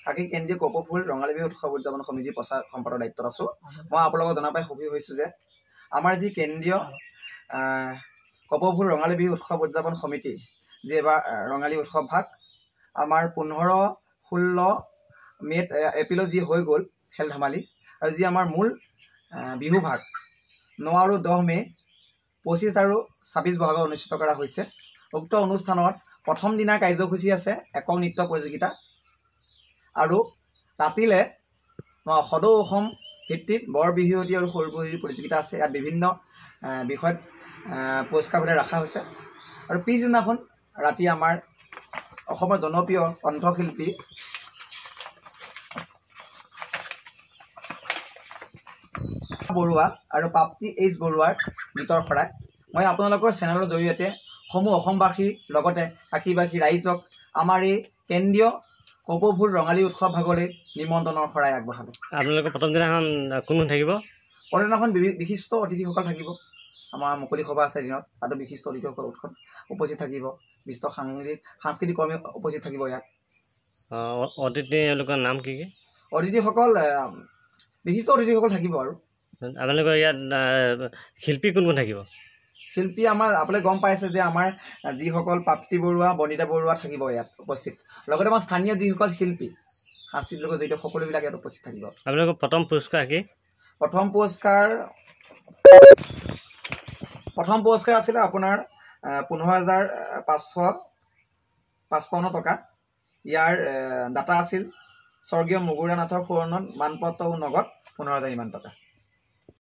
আকি কেন্দ্ৰীয় কপৌফুল ৰঙালী বিহু উৎসৱ উদযাপন সমিতিৰ প্ৰচাৰ সম্পাদকৰ দায়িত্বত আছো মই আপোনালোকক জনাই পাই সুখী হৈছো যে আমাৰ যি কেন্দ্ৰীয় কপৌফুল ৰঙালী বিহু উৎসৱ উদযাপন সমিতি যি এবাৰ ৰঙালী উৎসৱ ভাগ আমাৰ 15-16 মে এপ্ৰিলত যি হৈ গ'ল খেল ধেমালি আৰু যি আমাৰ মূল বিহু ভাগ 9 আৰু 10 মে 25 আৰু 26 বহাগত অনুষ্ঠিত কৰা হৈছে উক্ত অনুষ্ঠানত প্ৰথম দিনাৰ কাৰ্যসূচী আছে একক নৃত্য প্ৰতিযোগিতা আৰু ৰাতিলে সদৌ অসম ভিত্তিত বৰ বিহুৱতী আৰু সৰু বিহুৱতী প্ৰতিযোগিতা আছে ইয়াত বিভিন্ন বিষয়ত পুৰস্কাৰ ৰখা হৈছে আৰু পিছদিনাখন ৰাতি আমাৰ অসমৰ জনপ্ৰিয় কণ্ঠশিল্পী বৰুৱা আৰু প্ৰাপ্তি এইচ বৰুৱাৰ গীতৰ শৰাই মই আপোনালোকৰ চেনেলৰ জৰিয়তে সমূহ অসমবাসীৰ লগতে কাশীবাসী ৰাইজক আমাৰ এই কেন্দ্ৰীয় কপৌফুল ৰঙালী উৎসৱ ভাগলৈ নিমন্ত্ৰণৰ শৰাই আগবঢ়ালো। আপোনালোকৰ প্ৰথম দিনাখন কোন থাকিব? প্ৰথম দিনাখন বিশিষ্ট অতিথিসকল থাকিব আমাৰ মুকলি সভা আছে দিনত তাতো বিশিষ্ট অতিথিসকল উপস্থিত থাকিব বিশিষ্ট সাংস্কৃতিক কৰ্মী উপস্থিত থাকিব ইয়াত অতিথিসকলৰ নাম কি অতিথিসকল বিশিষ্ট অতিথিসকল থাকিব আৰু আপোনালোকৰ ইয়াত শিল্পী কোন কোন থাকিব শিল্পী আমাৰ আপোনালোকে গম পাইছে যে আমাৰ যিসকল প্ৰাপ্তি বৰুৱা বনিতা বৰুৱা থাকিব ইয়াত উপস্থিত লগতে আমাৰ স্থানীয় যিসকল শিল্পী সাংস্কৃতিক লগত জড়িত সকলোবিলাক ইয়াত উপস্থিত থাকিব আপোনালোকৰ প্ৰথম পুৰস্কাৰ কি প্ৰথম পুৰস্কাৰ আছিলে আপোনাৰ 15,555 টকা ইয়াৰ দাতা আছিল স্বৰ্গীয় মগুৰা নাথৰ সোঁৱৰণত মানপত্ৰ নগদ 15,000 ইমান টকা